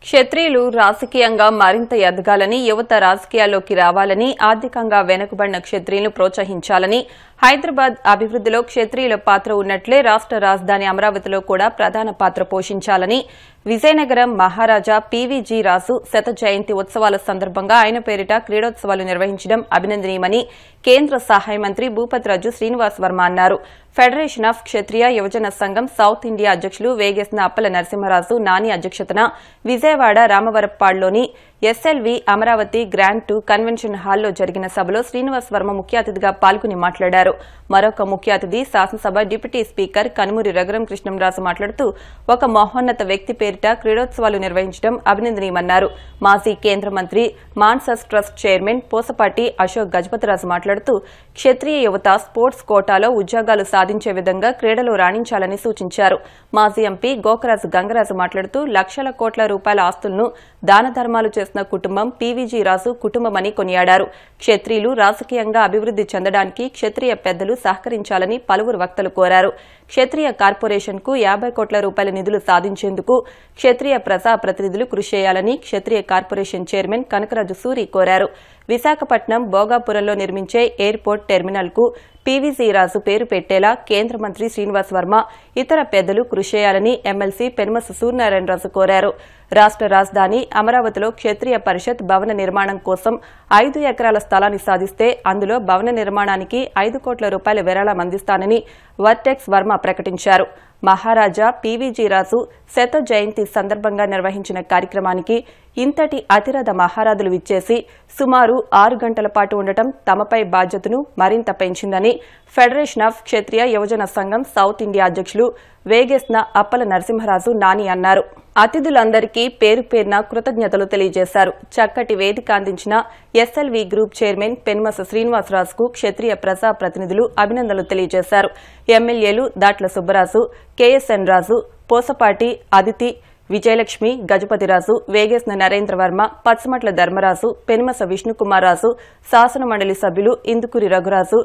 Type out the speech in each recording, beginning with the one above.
క్షత్రియులు రాజకీయంగా మరింత ఎదగాలని, యువత రాజకీయాల్లోకి రావాలని, ఆర్థికంగా వెనుకబడిన క్షత్రియులను ప్రోత్సహించాలని, హైదరాబాద్ అభివృద్దిలో క్షత్రియుల పాత్ర ఉన్నట్లే రాష్ట్ర రాజధాని అమరావతిలో కూడా ప్రధాన పాత్ర పోషించాలని విజయనగరం మహారాజా పీవీజీ రాజు శత జయంతి ఉత్సవాల సందర్భంగా ఆయన పేరిట క్రీడోత్సవాలు నిర్వహించడం అభినందనీయమని కేంద్ర సహాయ మంత్రి భూపతిరాజు శ్రీనివాస్ వర్మ అన్నారు. Federation of Kshatriya Yuvajana Sangham south India అధ్యక్షులు వేగేసిన అప్పల నరసింహరాజు నాని అధ్యక్షతన విజయవాడ రామవరప్పాడులోని ఎస్ఎల్వి అమరావతి గ్రాండ్ 2 కన్వెన్షన్ హాల్లో జరిగిన సభలో శ్రీనివాస్ వర్మ ముఖ్య అతిథిగా పాల్గొని మాట్లాడారు. మరొక ముఖ్య అతిథి శాసనసభ డిప్యూటీ స్పీకర్ కనుమూరి రఘురాం కృష్ణంరాజు మాట్లాడుతూ ఒక మహోన్నత వ్యక్తి పేరిట క్రీడోత్సవాలు నిర్వహించడం అభినందనీయమన్నారు. మాజీ కేంద్ర మంత్రి మాన్సస్ ట్రస్ట్ చైర్మన్ పోసపాటి అశోక్ గజపతిరాజు మాట్లాడుతూ క్షత్రియ యువత స్పోర్ట్స్ కోటాలో ఉద్యోగాలు సాధించే విధంగా క్రీడలో రాణించాలని సూచించారు. మాజీ ఎంపీ గోకరాజు గంగరాజు మాట్లాడుతూ లక్షల కోట్ల రూపాయల ఆస్తులను దాన ధర్మాలు చేసిన కుటుంబం పీవీజీ రాజు కుటుంబమని కొనియాడారు. క్షత్రియులు రాజకీయంగా అభివృద్ది చెందడానికి క్షత్రియ పెద్దలు సహకరించాలని పలువురు వక్తలు కోరారు. క్షత్రియ కార్పొరేషన్ కు 50 కోట్ల రూపాయల నిధులు సాధించేందుకు క్షత్రియ ప్రజా ప్రతినిధులు కృషి చేయాలని క్షత్రియ కార్పొరేషన్ చైర్మన్ కనకరాజు సూరి కోరారు. విశాఖపట్నం భోగాపురంలో నిర్మించే ఎయిర్పోర్ట్ టెర్మినల్ కు పీవీజీ రాజు పేరు పెట్టేలా కేంద్ర మంత్రి శ్రీనివాస్ వర్మ ఇతర పెద్దలు కృషి చేయాలని ఎమ్మెల్సీ పెనుమస సూర్యనారాయణరాజు కోరారు. రాష్ట్ర రాజధాని అమరావతిలో క్షత్రియ పరిషత్ భవన నిర్మాణం కోసం 5 ఎకరాల స్థలాన్ని సాధిస్తే అందులో భవన నిర్మాణానికి 5 కోట్ల రూపాయల విరాళం అందిస్తానని వర్టెక్స్ వర్మ ప్రకటించారు. మహారాజా పీవీజీ రాజు శత జయంతి సందర్భంగా నిర్వహించిన కార్యక్రమానికి ఇంతటి అతిరథ మహారాజులు విచ్చేసి సుమారు 6 గంటల పాటు ఉండటం తమపై బాధ్యతను మరింత పెంచిందని federation of Kshatriya Yuvajana Sangham south India అధ్యక్షులు వేగేసిన అప్పల నరసింహరాజు నాని అన్నారు. అతిథులందరికీ పేరు పేరున కృతజ్ఞతలు తెలియజేశారు. చక్కటి వేదిక అందించిన ఎస్ఎల్వి గ్రూప్ చైర్మన్ పెనుమస శ్రీనివాసరాజుకు క్షత్రియ ప్రజా ప్రతినిధులు అభినందనలు తెలియజేశారు. ఎమ్మెల్యేలు దాట్ల సుబ్బరాజు, కేఎస్ఎన్ రాజు, పోసపాటి అదితి, విజయలక్ష్మి, గజపతిరాజు, వేగేసిన నరేంద్రవర్మ, పచ్చమట్ల ధర్మరాజు, పెనుమస విష్ణుకుమార్ రాజు, శాసన మండలి సభ్యులు Indukuri Raghuraju,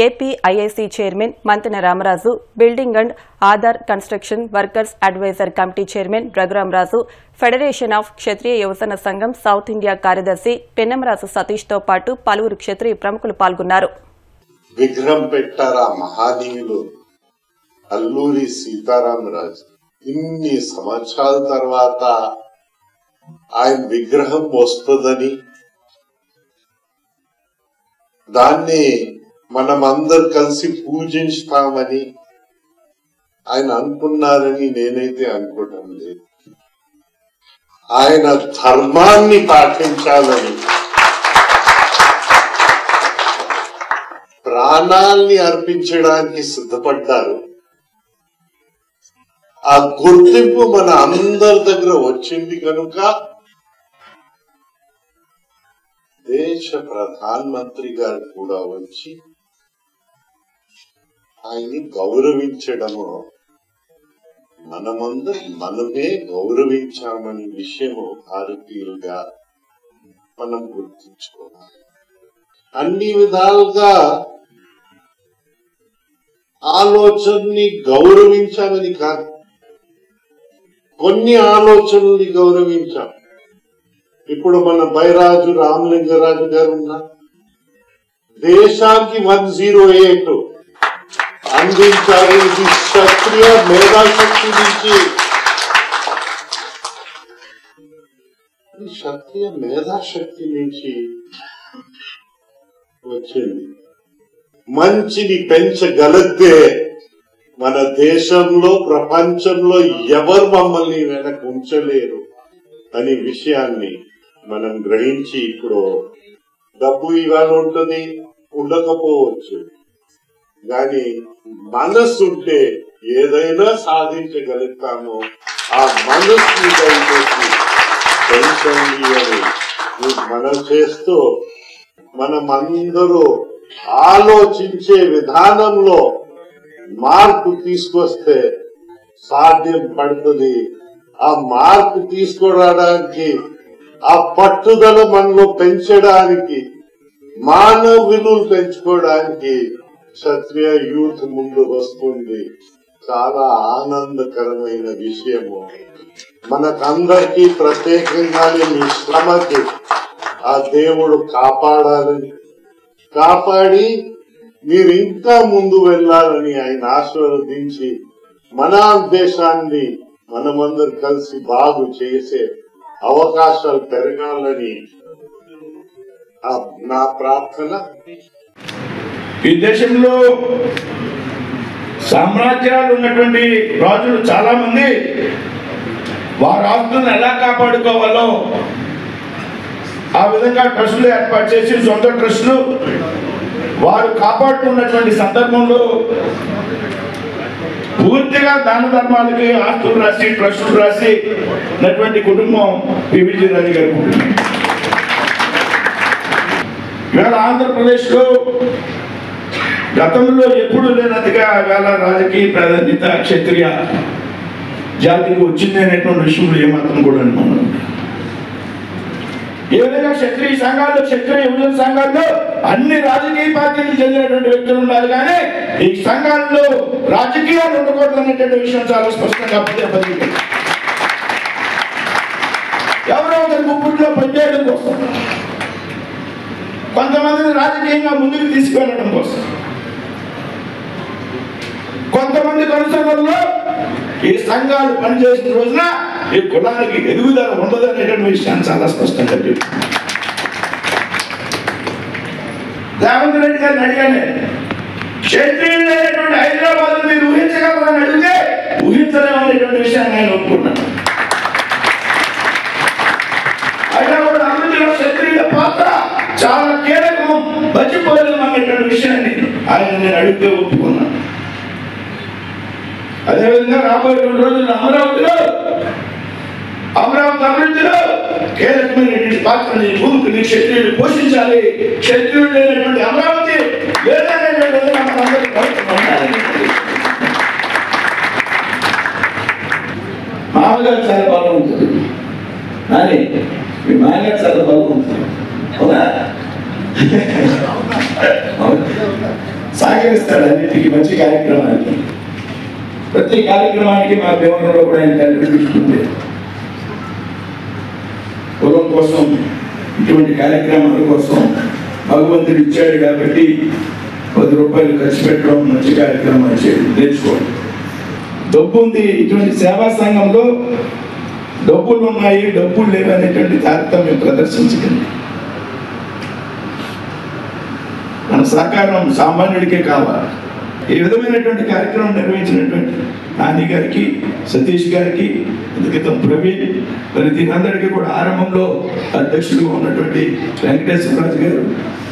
AP IIC chairman Mantena Ramaraju, building and other construction workers adviser committee chairman Raghuramaraju, federation of Kshatriya Yuvajana Sangham south India కార్యదర్శి పెన్నమరాజు సతీష్ తో పాటు పలువురు క్షత్రియ ప్రముఖులు పాల్గొన్నారు. విగ్రహం పెట్టారా మహానీయులు అల్లూరి సీతారామరాజు. ఇన్ని సంవత్సరాల తర్వాత ఆయన విగ్రహం వస్తుందని, దాన్ని మనమందరు కలిసి పూజిస్తామని ఆయన అనుకున్నారని నేనైతే అనుకోవటం లేదు. ఆయన ధర్మాన్ని పాటించాలని, ప్రాణాల్ని అర్పించడానికి సిద్ధపడ్డారు. ఆ గుర్తింపు మన అందరి దగ్గర వచ్చింది కనుక దేశ ప్రధానమంత్రి గారు కూడా వచ్చి ఆయన్ని గౌరవించడము, మనమే గౌరవించామని విషయము భారతీయులుగా మనం గుర్తుంచుకోవాలి. అన్ని విధాలుగా ఆలోచనని గౌరవించామని కాదు, కొన్ని ఆలోచనల్ని గౌరవించాం. ఇప్పుడు మన బైరాజు రామలింగరాజు గారు ఉన్నారు. దేశానికి 108 అందించారు. ఇది క్షత్రియ మేధాశక్తి నుంచి, క్షత్రియ మేధాశక్తి నుంచి వచ్చింది. మంచిని పెంచగలిగితే మన దేశంలో ప్రపంచంలో ఎవరు మమ్మల్ని వెనక ఉంచలేరు అనే విషయాన్ని మనం గ్రహించి, ఇప్పుడు డబ్బు ఇవాళ ఉంటుంది, ఉండకపోవచ్చు, కానీ మనసు ఉంటే ఏదైనా సాధించగలుగుతామో ఆ మనస్సుని దయచేసి పెంచండి అని మనం చేస్తూ, మనమందరూ ఆలోచించే విధానంలో మార్పు తీసుకొస్తే సాధ్యం పడుతుంది. ఆ మార్పు తీసుకురావడానికి, ఆ పట్టుదల మనలో పెంచడానికి, మానవ విలువలు పెంచుకోవడానికి క్షత్రియ యూత్ ముందు వస్తుంది. చాలా ఆనందకరమైన విషయము. మనకందరికీ ప్రత్యేకంగానే మీ శ్రమకి ఆ దేవుడు కాపాడాలని, కాపాడి మీరు ఇంకా ముందు వెళ్ళాలని ఆయన ఆశీర్వదించి మన దేశాన్ని మనమందరూ కలిసి బాగు చేసే అవకాశాలు పెరగాలని నా ప్రార్థన. ఈ దేశంలో సామ్రాజ్యాలు ఉన్నటువంటి రాజులు చాలా మంది వారి ఆస్తులను ఎలా కాపాడుకోవాలో ఆ విధంగా ట్రస్టులు ఏర్పాటు చేసి సొంత ట్రస్టులు వారు కాపాడుతున్నటువంటి సందర్భంలో పూర్తిగా దాన ధర్మాలకి ఆస్తులు రాసి ట్రస్టులు రాసి ఉన్నటువంటి కుటుంబం పివిజి రాజు గారి కుటుంబం. ఇవాళ ఆంధ్రప్రదేశ్లో గతంలో ఎప్పుడు లేనట్టుగా వేళ రాజకీయ ప్రాధాన్యత క్షత్రియ జాతికి వచ్చింది అనేటువంటి విషయంలో ఏమాత్రం కూడా అనుకున్నాం. ఏ విధంగా క్షత్రియ సంఘాల్లో, క్షత్రియ యువజన సంఘాల్లో అన్ని రాజకీయ పార్టీలకు చెందినటువంటి వ్యక్తులు ఉండాలి, కానీ ఈ సంఘాల్లో రాజకీయాలు ఉండకూడదు అనేటువంటి విషయం చాలా స్పష్టంగా ప్రతిపాదించారు. ఎవరో ఒకరి ముప్పుట్లో పనిచేయడం కోసం, కొంతమందిని రాజకీయంగా ముందుకు తీసుకువెళ్ళడం కోసం, కొంతమంది కనుసరణలో ఈ సంఘాలు పనిచేసిన రోజున ఈ కులానికి ఎదుగుదల ఉండదు అనేటువంటి విషయాన్ని చాలా స్పష్టంగా చెప్పారు. రేవంత్ రెడ్డి గారిని అడిగానే, క్షత్రియులు లేనటువంటి హైదరాబాద్ మీరు ఊహించగలరని అడిగితే ఊహించలేమనేటువంటి విషయాన్ని ఆయన ఒప్పుకున్నాను. అయినా కూడా అభివృద్ధిలో క్షత్రియుల పాత్ర చాలా కీలకం, మర్చిపోలేము అనేటువంటి విషయాన్ని ఆయన నేను అడిగితే ఒప్పుకున్నాను. అదేవిధంగా రాబోయే రోజుల్లో అమరావతి అభివృద్ధిలో కీలకమైనటువంటి పాత్రని, భూమిని క్షత్రియులు పోషించాలి. క్షత్రియులు లేనటువంటి అమరావతి లేదనేటువంటి విధంగా మనందరూ మామగారు చాలా బలం ఉంటుంది, కానీ మీ మామగారు చాలా బలం ఉంటుంది, అవునా? సహకరిస్తాడు అన్నిటికీ, మంచి కార్యక్రమానికి, ప్రతి కార్యక్రమానికి మా దేవరంలో కూడా ఆయన కనిపిస్తుంది. కులం కోసం, ఇటువంటి కార్యక్రమాల కోసం భగవంతుడు ఇచ్చాడు కాబట్టి 10 రూపాయలు ఖర్చు పెట్టడం, మంచి కార్యక్రమాలు చేయడం నేర్చుకోండి. డబ్బు ఉంది, ఇటువంటి సేవా సంఘంలో డబ్బులు ఉన్నాయి, డబ్బులు లేవు అనేటువంటి తారతమ్యం ప్రదర్శించకండి. మన సహకారం సామాన్యుడికే కావాలి. ఈ విధమైనటువంటి కార్యక్రమం నిర్వహించినటువంటి నాని గారికి, సతీష్ గారికి, క్రితం ప్రవీణ్, మరి దీనందరికీ కూడా ఆరంభంలో అధ్యక్షుడిగా ఉన్నటువంటి వెంకటేశ్వరరాజు గారు,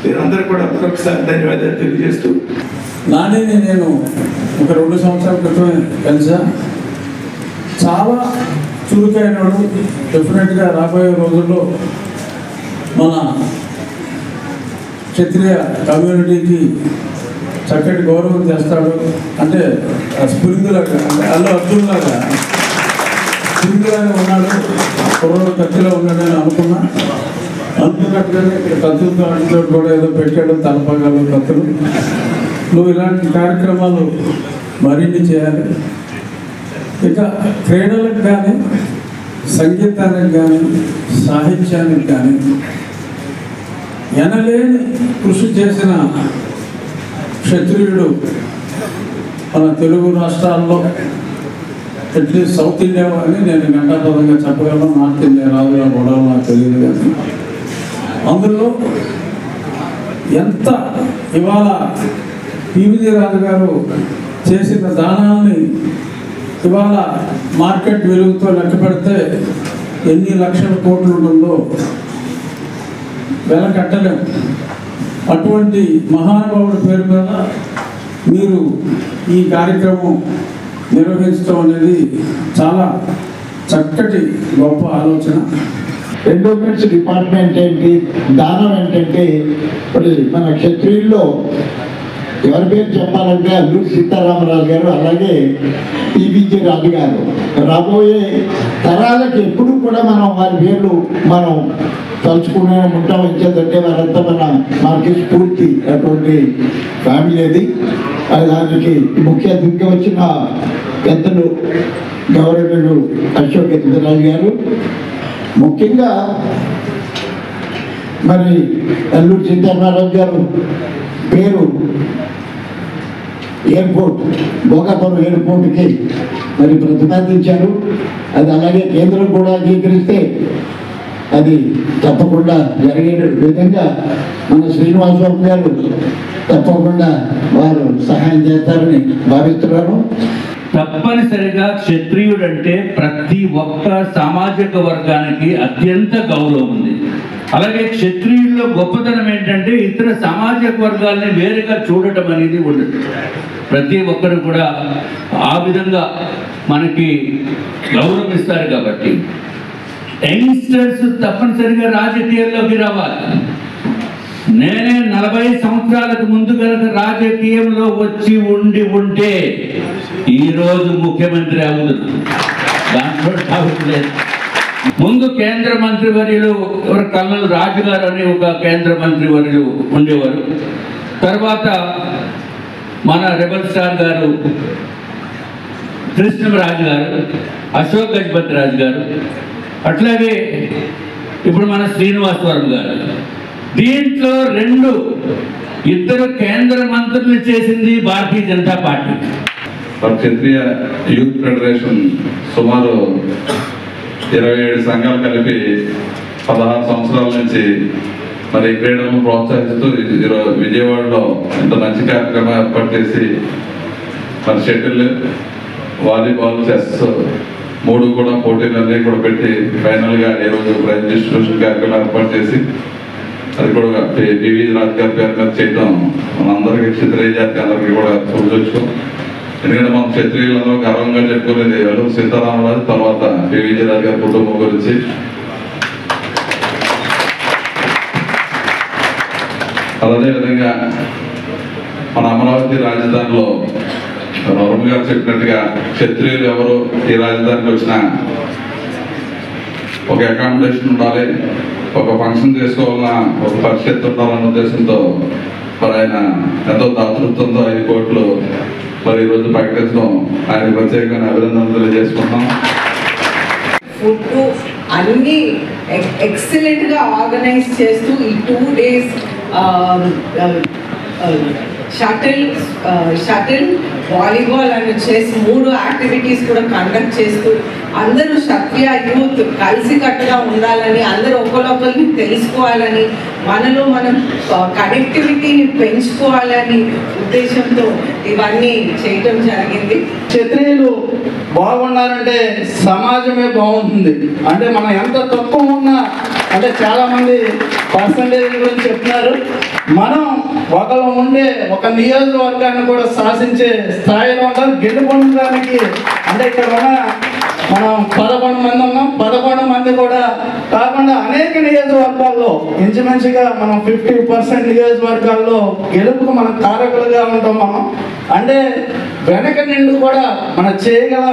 దీనందరూ కూడా మరొకసారి ధన్యవాదాలు తెలియజేస్తూ, నానిని నేను ఒక 2 సంవత్సరాల క్రితమే కలిసా. చాలా చురుకైనడు. డెఫినెట్గా రాబోయే రోజుల్లో మన క్షత్రియ కమ్యూనిటీకి చక్కటి గౌరవం చేస్తాడు. అంటే స్ఫూర్తిలాగా, అంటే అల్లు అర్జున్ లాగా స్ఫూర్తిలాగా ఉన్నాడు, కుర్రోడు కత్తిలో ఉన్నాడని అనుకున్నట్టుగానే ఇక్కడ కత్తులతో అంట్లో కూడా ఏదో పెట్టాడు, తలపగాలు కత్తులు. నువ్వు ఇలాంటి కార్యక్రమాలు మరిన్ని చేయాలి. ఇక క్రీడలకు కానీ, సంగీతానికి కానీ, సాహిత్యానికి కానీ ఎనలేని కృషి చేసిన క్షత్రియుడు మన తెలుగు రాష్ట్రాల్లో, అట్లీస్ట్ సౌత్ ఇండియా అని నేను ఘంటాపదంగా చెప్పగలను. నార్త్ ఇండియా రాదుగా కూడా నాకు తెలియదు, కానీ అందులో ఎంత ఇవాళ పివిజి రాజు గారు చేసిన దానాన్ని ఇవాళ మార్కెట్ విలువతో లెక్క పెడితే ఎన్ని లక్షల కోట్లు ఉంటుందో వెల కట్టలేము. అటువంటి మహానుభావుడి పేరు మీద మీరు ఈ కార్యక్రమం నిర్వహించడం అనేది చాలా చక్కటి గొప్ప ఆలోచన. ఎండోమెంట్స్ డిపార్ట్మెంట్ ఏంటి, దానం ఏంటంటే, మరి మన క్షత్రియుల్లో ఎవరి పేరు చెప్పాలంటే అల్లూరి సీతారామరాజు గారు, అలాగే పివిజి రాజు గారు. రాబోయే తరాలకు ఎప్పుడు కూడా మనం వారి పేర్లు మనం తలుచుకునే ఉంటాం. ఇచ్చేదంటే వారంతా మనకి స్ఫూర్తి అటువంటి ఫ్యామిలీ అది. దానికి ముఖ్య అతిథిగా వచ్చిన పెద్దలు గౌరవనీయులు అశోక్ గజపతిరాజు గారు, ముఖ్యంగా మరి అల్లూరి సీతారామరాజు గారు పేరు ఎయిర్పోర్ట్, భోగాపురం ఎయిర్పోర్ట్కి మరి ప్రతిపాదించారు. అది అలాగే కేంద్రం కూడా అంగీకరిస్తే అది తప్పకుండా జరిగే విధంగా మన శ్రీనివాసరావు గారు తప్పకుండా వారు సహాయం చేస్తారని భావిస్తున్నాను. తప్పనిసరిగా క్షత్రియుడు అంటే ప్రతి ఒక్క సామాజిక వర్గానికి అత్యంత గౌరవం ఉంది. అలాగే క్షత్రియుల్లో గొప్పతనం ఏంటంటే ఇతర సామాజిక వర్గాలని వేరుగా చూడటం అనేది ఉండదు. ప్రతి ఒక్కరు కూడా ఆ విధంగా మనకి గౌరవం ఇస్తారు. కాబట్టి యంగ్స్టర్స్ తప్పనిసరిగా రాజకీయాల్లోకి రావాలి. నేనే 40 సంవత్సరాలకు ముందు కనుక రాజకీయంలో వచ్చి ఉంటే ఈరోజు ముఖ్యమంత్రి అవుతుంది, దాంట్లో డౌట్ లేదు. ముందు కేంద్ర మంత్రి వర్యులు కల్నల్ రాజు గారు అని ఒక కేంద్ర మంత్రి వర్యులు ఉండేవారు. తర్వాత మన రెబల్ స్టార్ గారు కృష్ణరాజు గారు, అశోక్ గజపతిరాజు గారు, అట్లాగే ఇప్పుడు మన శ్రీనివాసవరం గారు. దీంట్లో ఇద్దరు కేంద్ర మంత్రులు చేసింది భారతీయ జనతా పార్టీ. క్షత్రియ యూత్ ఫెడరేషన్ సుమారు 27 సంఘాలు కలిపి 16 సంవత్సరాల నుంచి మరి క్రీడలను ప్రోత్సహిస్తూ విజయవాడలో ఇంత మంచి కార్యక్రమం ఏర్పాటు చేసి మరి షటిల్, వాలీబాల్, చెస్ 3 కూడా పోటీలన్నీ కూడా పెట్టి ఫైనల్గా ఈరోజు ప్రైజ్ డిస్ట్రిబ్యూషన్ కార్యక్రమం ఏర్పాటు చేసి అది కూడా పివి రాజు గారి పేరు మీద చేయడం మనందరికీ క్షత్రియ జాతి అందరికీ కూడా శుభసూచకం. ఎందుకంటే మనం క్షత్రియులందరూ గర్వంగా చెప్పుకునేది అల్లూరి సీతారామరాజు, తర్వాత పివి రాజు గారి కుటుంబం గురించి. అదేవిధంగా మన అమరావతి రాజధానిలో రౌరవ్ గారు చెప్పినట్టుగా క్షత్రియులు ఎవరు ఈ రాజధానికి వచ్చినా ఒక అకామిడేషన్ ఉండాలి, ఒక ఫంక్షన్ చేసుకోవాలన్నా ఒక పరిషత్ ఉండాలన్న ఉద్దేశంతో మరి ఆయన ఎంతో దాతృత్వంతో 5 కోట్లు మరి ఈరోజు ప్రకటించడం ఆయన ప్రత్యేకంగా అభినందనలు తెలియజేసుకుంటున్నాం. ఫుడ్ అన్ని ఎక్సలెంట్ గా ఆర్గనైజ్ చేస్తూ ఈ 2 days షటిల్ వాలీబాల్ అని చేసి 3 యాక్టివిటీస్ కూడా కండక్ట్ చేస్తూ అందరూ క్షత్రియ యూత్ కలిసికట్టుగా ఉండాలని, అందరూ ఒకరిని తెలుసుకోవాలని, మనలో మనం కనెక్టివిటీని పెంచుకోవాలని ఉద్దేశంతో ఇవన్నీ చేయటం జరిగింది. క్షత్రియులు బాగున్నారంటే సమాజమే బాగుంటుంది. అంటే మనం ఎంత తక్కువ ఉన్నా, అంటే చాలామంది పర్సంటేజ్ గురించి చెప్తున్నారు, మనం ఒకరు ఉండే ఒక నియోజకవర్గాన్ని కూడా శాసించే స్థాయిలో ఉంటారు. గెలుపొందడానికి అంటే ఇక్కడ మనం 11 మంది ఉన్నాం. 11 మంది కూడా కాకుండా అనేక నియోజకవర్గాల్లో ఇంచుమించుగా మనం 50% నియోజకవర్గాల్లో గెలుపుకు మనం కారకులుగా ఉంటాం. మనం అంటే వెనక నిండు కూడా మన చేయగల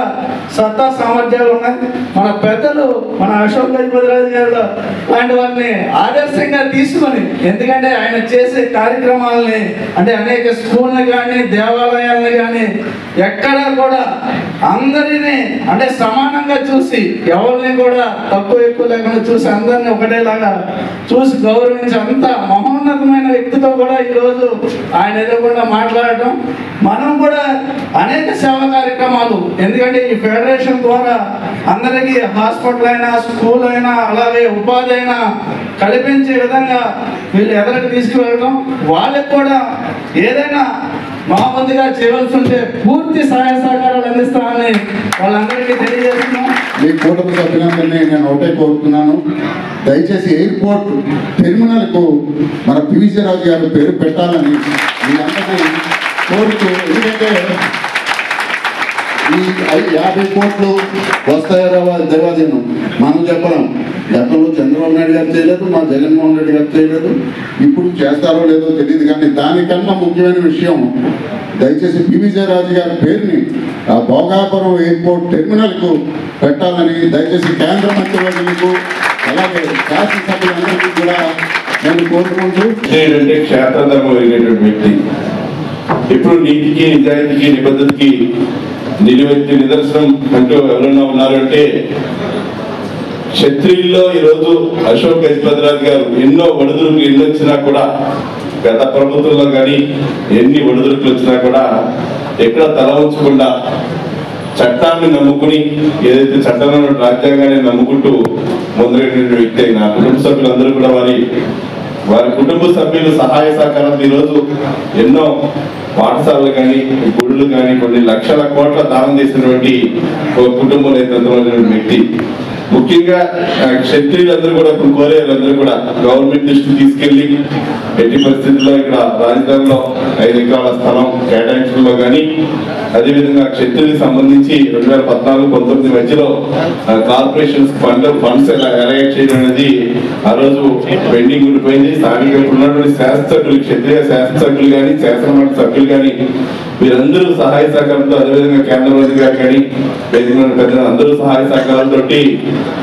సత్తా సామర్థ్యాలు ఉన్నాయి. మన పెద్దలు మన అశోక్ గజపతిరాజు గారు లాంటి వారిని ఆదర్శంగా తీసుకొని, ఎందుకంటే ఆయన చేసే కార్యక్రమాలని అంటే అనేక స్కూళ్ళని కానీ దేవాలయాలని కానీ ఎక్కడా కూడా అందరినీ అంటే సమానంగా చూసి, ఎవరిని కూడా తక్కువ ఎక్కువ లేకుండా చూసి అందరినీ ఒకటేలాగా చూసి గౌరవించి అంత మహోన్నతమైన వ్యక్తితో కూడా ఈరోజు ఆయన ఎదురకుండా మాట్లాడటం, మనం కూడా అనేక సేవా కార్యక్రమాలు, ఎందుకంటే ఈ ఫెడరేషన్ ద్వారా అందరికీ హాస్పిటల్ అయినా స్కూల్ అయినా అలాగే ఉపాధి అయినా కల్పించే విధంగా వీళ్ళు ఎదరికి తీసుకువెళ్ళడం, వాళ్ళకి కూడా ఏదైనా మహామందిగా చేయవలసి ఉంటే పూర్తి సహాయ సహకారాలు అందిస్తామని వాళ్ళందరికీ తెలియజేస్తున్నాం. మీ కూటమి సభ్యులందరినీ నేను ఒకటే కోరుతున్నాను, దయచేసి ఎయిర్పోర్ట్ టెర్మినల్కు మన పివి రాజు గారి పేరు పెట్టాలని మీ అందరినీ కోరుతూ, ఎందుకంటే ఈ 50 కోట్లు వస్తాయో దేవాదీనం మనం చెప్పలేం. గతంలో చంద్రబాబు నాయుడు గారు చేయలేదు, మా జగన్మోహన్ రెడ్డి గారు చేయలేదు, ఇప్పుడు చేస్తారో లేదో తెలియదు. కానీ దానికన్నా ముఖ్యమైన విషయం, దయచేసి పివి రాజు గారి పేరుని ఆ భోగాపురం ఎయిర్పోర్ట్ టెర్మినల్కు పెట్టాలని దయచేసి కేంద్ర మంత్రివర్యులకు అలాగే శాసనసభ్యులందరికీ కూడా నేను కోరుకుంటూ ఏంటంటే క్షేత్రధర్మం వెళ్ళేటువంటి వ్యక్తి ఇప్పుడు నీతికి నిజాయితీకి నిబద్ధతకి నిలువెత్తి నిదర్శనం అంటూ ఎవరైనా ఉన్నారంటే క్షత్రియుల్లో ఈరోజు అశోక్ గజపతిరాజు గారు ఎన్నో ఒడిదుడుకులు ఎన్ని వచ్చినా కూడా గత ప్రభుత్వంలో కానీ ఎన్ని ఒడిదుడుకులు వచ్చినా కూడా ఎక్కడ తల ఉంచకుండా చట్టాన్ని నమ్ముకుని ఏదైతే చట్టంలో రాజ్యాంగాన్ని నమ్ముకుంటూ ముందుకెళ్ళిన వ్యక్తి అయిన కుటుంబ సభ్యులందరూ కూడా వారి కుటుంబ సభ్యులు సహాయ సహకారాలు ఈరోజు ఎన్నో పాఠశాలలు కానీ గుళ్ళు కానీ కొన్ని లక్షల కోట్ల దానం చేసినటువంటి ఒక కుటుంబ నేతృత్వం వ్యక్తి. ముఖ్యంగా క్షత్రియులందరూ కూడా ఇప్పుడు కోరేరు అందరూ కూడా గవర్నమెంట్ దృష్టికి తీసుకెళ్లి ఎట్టి పరిస్థితుల్లో ఇక్కడ రాజధానిలో 5 ఎకరాల స్థలం కేటాయించడంలో కానీ అదేవిధంగా క్షత్రియులకు సంబంధించి 2014-19 మధ్యలో కార్పొరేషన్స్ ఫండ్స్ ఎలగేట్ చేయడం అనేది ఆ రోజు పెండింగ్ ఉండిపోయింది. స్థానికంగా ఉన్నటువంటి శాసనసభ్యులు క్షత్రియ శాసనసభ్యులు కానీ శాసనమండలి సభ్యులు కానీ వీరందరూ సహాయ సహకారంతో అదేవిధంగా కేంద్ర మంత్రి గారు కానీ పెద్దలు అందరూ సహాయ సహకారాలతో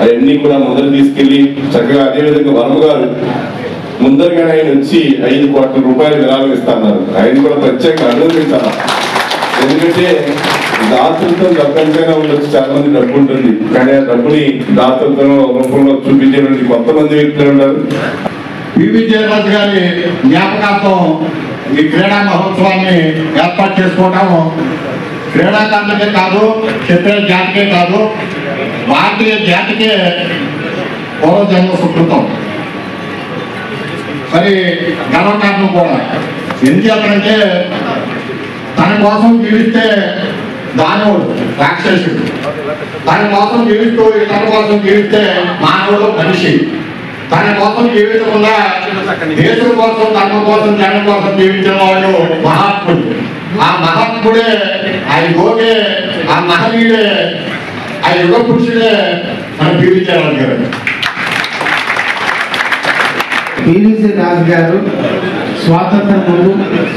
అవన్నీ కూడా ముందరు తీసుకెళ్లి చక్కగా అదేవిధంగా వర్మ గారు ముందరగానే ఆయన వచ్చి 5 కోట్ల రూపాయలు విరాళం ఇస్తున్నారు. ఆయన కూడా ప్రత్యేకంగా అభినందించాలి. ఎందుకంటే దాతృత్వం డబ్బంటేనే ఉండొచ్చు, చాలా మంది డబ్బు ఉంటుంది కానీ ఆ డబ్బుని దాతృత్వం రూపంలో చూపించేటువంటి కొంతమంది వ్యక్తులు ఉన్నారు. పివి జయరాజు గారి జ్ఞాపకార్థం ఈ క్రీడా మహోత్సవాన్ని ఏర్పాటు చేసుకోవడం క్రీడాకారులకే కాదు, క్షత్రియ జాతికే కాదు, భారతీయ జాతికే పూర్వజన్మ సుకృతం. మరి గర్వకారణం కూడా ఎందుకంటే తన కోసం జీవిస్తే దానవుడు రాక్షసుడు, తన కోసం జీవిస్తూ ఇతర కోసం జీవిస్తే మానవుడు మనిషి, తన కోసం జీవించకుండా దేశం కోసం ధర్మం కోసం జనం కోసం జీవించిన వాడు మహాత్ముడు. ఆ మహాత్ముడే, ఆ యోగే, ఆ మహనీయుడే, ఆ యుగ పురుషుడే మన పివి జయరాజు గారు. పివిసి రాజు గారు స్వాతంత్రం ముందు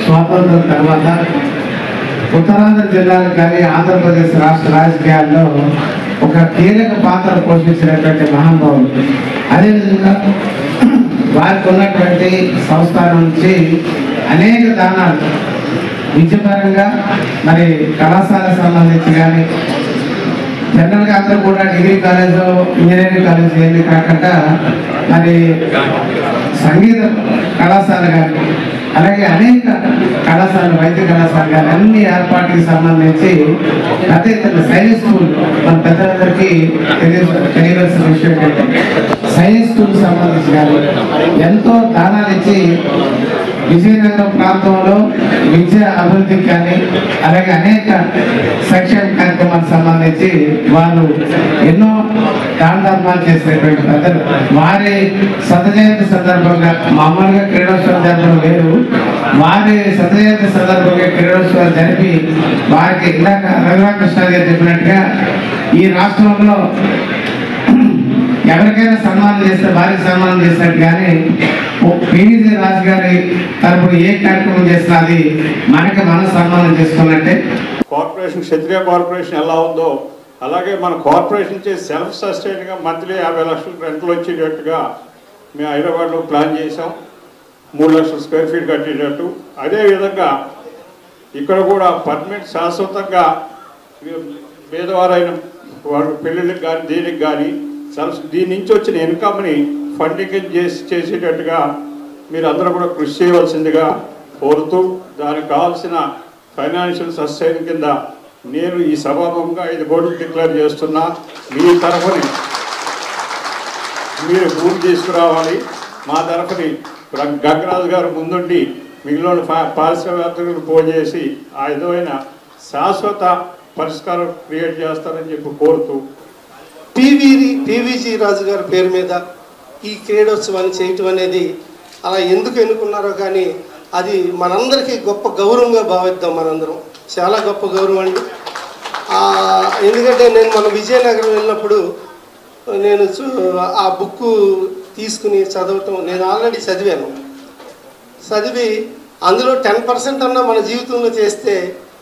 స్వాతంత్రం తర్వాత ఉత్తరాంధ్ర జిల్లాలకు కానీ ఆంధ్రప్రదేశ్ రాష్ట్ర రాజకీయాల్లో ఒక కీలక పాత్ర పోషించినటువంటి మహానుభావులు. అదేవిధంగా వారికి ఉన్నటువంటి సంస్థానం నుంచి అనేక దానాలు విద్యపరంగా మరి కళాశాలకు సంబంధించి కానీ జనరల్గా అందరూ కూడా డిగ్రీ కాలేజు ఇంజనీరింగ్ కాలేజ్ ఏది కాకుండా మరి సంగీత కళాశాల కానీ అలాగే అనేక కళాశాలలు, వైద్య కళాశాల కానీ అన్ని ఏర్పాటుకి సంబంధించి పెద్ద ఎత్తున సైన్స్ స్కూల్ మన పెద్దలందరికీ తెలియవలసిన విషయం ఏంటంటే సైన్స్ స్కూల్ సంబంధించి కానీ ఎంతో దానాలు ఇచ్చి విజయనగరం ప్రాంతంలో విద్య అభివృద్ధికి కానీ అలాగే అనేక సంక్షేమ కార్యక్రమాలకు సంబంధించి వారు ఎన్నో దాన ధర్మాలు చేసినటువంటి పెద్దలు. వారి శత జయంతి సందర్భంగా మామూలుగా క్రీడోత్సవం జరపడం వేరు, వారి శత జయంతి సందర్భంగా క్రీడోత్సవాలు జరిపి వారికి ఇందాక రఘురామకృష్ణ గారు చెప్పినట్టుగా ఈ రాష్ట్రంలో ఎవరికైనా సన్మానం చేస్తే వారికి సన్మానం చేసినట్టు కానీ పివి రాజు గారి తరపున ఏ కార్యక్రమం చేసినా అది మనకి మనం సన్మానం చేసుకున్నట్టే. కార్పొరేషన్, క్షత్రియ కార్పొరేషన్ ఎలా ఉందో అలాగే మన కార్పొరేషన్ చేసి సెల్ఫ్ సస్టైన్గా మంత్లీ 50 లక్షల రెంట్లు వచ్చేటట్టుగా మేము హైదరాబాద్లో ప్లాన్ చేసాం. 3 లక్షల స్క్వేర్ ఫీట్ కట్టేటట్టు. అదేవిధంగా ఇక్కడ కూడా పర్మనెంట్ శాశ్వతంగా పేదవారైన వాళ్ళ పెళ్ళిళ్ళకి కానీ దీనికి కానీ దీని నుంచి వచ్చిన ఇన్కమ్ని ఫండింగ్ చేసేటట్టుగా మీరు అందరూ కూడా కృషి చేయవలసిందిగా కోరుతూ దానికి కావాల్సిన ఫైనాన్షియల్ సస్టైన్ కింద నేను ఈ సభాముఖంగా 5 కోట్లు డిక్లేర్ చేస్తున్నా. మీ తరఫుని మీరు పూర్తి తీసుకురావాలి. మా తరఫుని గంగరాజు గారు ముందుండి మిగిలిన పారిశ్రామికవేత్తలను ఫోన్ చేసి ఆ విధమైన శాశ్వత పరిష్కారం క్రియేట్ చేస్తారని చెప్పి కోరుతూ పివిజి రాజు గారి పేరు మీద ఈ క్రీడోత్సవాన్ని చేయటం అనేది అలా ఎందుకు ఎన్నుకున్నారో కానీ అది మనందరికీ గొప్ప గౌరవంగా భావిద్దాం. మనందరం చాలా గొప్ప గౌరవం అండి. ఎందుకంటే నేను మన విజయనగరం వెళ్ళినప్పుడు నేను ఆ బుక్ తీసుకుని చదవటం నేను ఆల్రెడీ చదివి అందులో 10% అన్నా మన జీవితంలో చేస్తే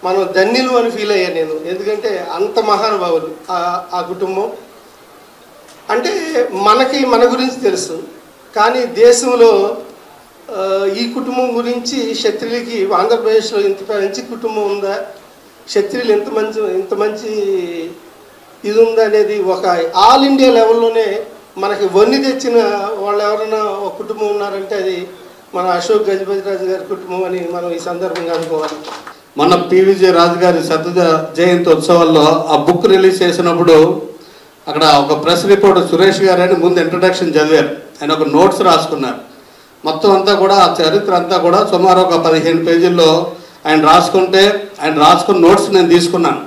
మనం ధన్యులు అని ఫీల్ అయ్యాను నేను. ఎందుకంటే అంత మహానుభావులు ఆ కుటుంబం. అంటే మనకి మన గురించి తెలుసు, కానీ దేశంలో ఈ కుటుంబం గురించి క్షత్రియులకి ఆంధ్రప్రదేశ్లో ఇంత మంచి కుటుంబం ఉందా, క్షత్రియులు ఇంత మంచి ఇది ఉందా అనేది ఒక ఆల్ ఇండియా లెవెల్లోనే మనకి వన్ని తెచ్చిన వాళ్ళు ఎవరైనా ఒక కుటుంబం ఉన్నారంటే అది మన అశోక్ గజపతిరాజు గారి కుటుంబం అని మనం ఈ సందర్భంగా అనుకోవాలి. మన పివిజే రాజు గారి శత జయంతి ఉత్సవాల్లో ఆ బుక్ రిలీజ్ చేసినప్పుడు అక్కడ ఒక ప్రెస్ రిపోర్టర్ సురేష్ గారు అని ముందు ఇంట్రడక్షన్ చదివారు. ఆయన ఒక నోట్స్ రాసుకున్నారు. మొత్తం అంతా కూడా ఆ చరిత్ర అంతా కూడా సుమారు ఒక 15 పేజీల్లో ఆయన రాసుకుంటే ఆయన రాసుకున్న నోట్స్ నేను తీసుకున్నాను.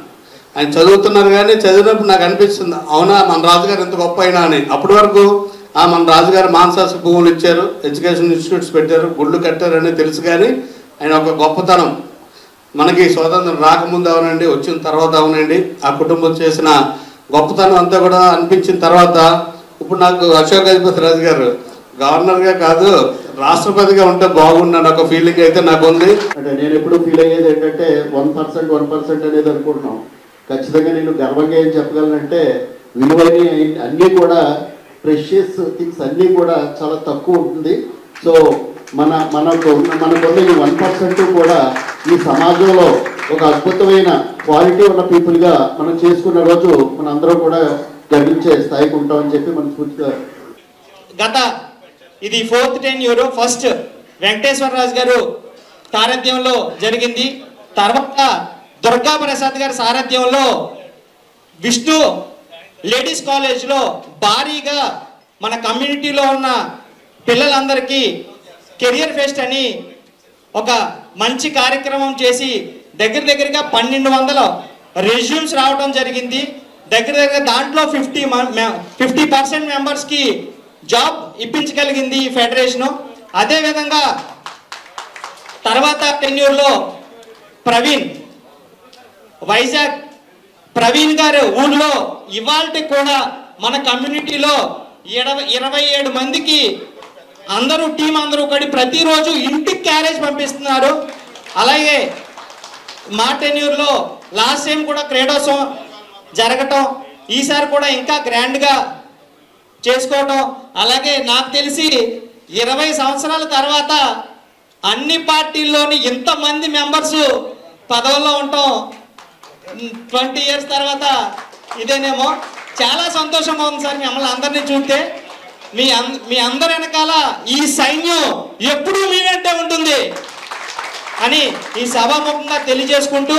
ఆయన చదువుతున్నారు, కానీ చదివినప్పుడు నాకు అనిపిస్తుంది అవునా మన రాజుగారు ఎంత గొప్ప అయినా అని. అప్పటి వరకు మన రాజుగారు మాన్సాస్ భూములు ఇచ్చారు, ఎడ్యుకేషన్ ఇన్స్టిట్యూట్స్ పెట్టారు, గుళ్ళు కట్టారని తెలుసు, కానీ ఆయన ఒక గొప్పతనం మనకి స్వాతంత్రం రాకముందు అవనండి, వచ్చిన తర్వాత అవనండి, ఆ కుటుంబం చేసిన గొప్పతనం అంతా కూడా అనిపించిన తర్వాత ఇప్పుడు నాకు అశోక్ గజపతిరాజు గారు గవర్నర్గా కాదు రాష్ట్రపతిగా ఉంటే బాగున్నాను ఒక ఫీలింగ్ అయితే నాకు ఉంది. అంటే నేను ఎప్పుడు ఫీల్ అయ్యేది ఏంటంటే 1% అనేది అనుకుంటున్నాం. ఖచ్చితంగా నేను గర్వంగా ఏం చెప్పగలనంటే విలువైన అన్నీ కూడా ప్రెషియస్ థింగ్స్ అన్నీ కూడా చాలా తక్కువ ఉంటుంది. సో మనకున్న ఈ 1% కూడా ఈ సమాజంలో ఒక అద్భుతమైన క్వాలిటీ ఉన్న పీపుల్గా మనం చేసుకున్న రోజు మనందరం కూడా గర్వించే స్థాయికి ఉంటామని చెప్పి మనం పూర్తిగా. గత ఇది 4th tenure ఫస్ట్ వెంకటేశ్వరరాజు గారు సారథ్యంలో జరిగింది. తర్వాత దుర్గా ప్రసాద్ గారి సారథ్యంలో విష్ణు లేడీస్ కాలేజ్లో భారీగా మన కమ్యూనిటీలో ఉన్న పిల్లలందరికీ కెరియర్ ఫెస్ట్ అని ఒక మంచి కార్యక్రమం చేసి దగ్గరగా 1200 రెజ్యూమ్స్ రావడం జరిగింది. దగ్గర దాంట్లో 50% మెంబర్స్కి జాబ్ ఇప్పించగలిగింది ఈ ఫెడరేషను. అదేవిధంగా తర్వాత టెన్యూర్లో ప్రవీణ్, వైజాగ్ ప్రవీణ్ గారు ఊళ్ళో ఇవాల్టి కూడా మన కమ్యూనిటీలో 27 మందికి అందరూ టీం అందరూ కూడా ప్రతిరోజు ఇంటికి క్యారేజ్ పంపిస్తున్నారు. అలాగే మా టెన్యూర్లో లాస్ట్ టైం కూడా క్రీడోత్సవం జరగటం, ఈసారి కూడా ఇంకా గ్రాండ్గా చేసుకోవటం. అలాగే నాకు తెలిసి 20 సంవత్సరాల తర్వాత అన్ని పార్టీల్లోని ఇంతమంది మెంబర్స్ పదవుల్లో ఉండటం 20 years తర్వాత ఇదేనేమో. చాలా సంతోషంగా ఉంది సార్ మిమ్మల్ని అందరినీ చూస్తే. మీ అందరి వెనకాల ఈ సైన్యం ఎప్పుడూ మీ వెంటే ఉంటుంది అని ఈ సభాముఖంగా తెలియజేసుకుంటూ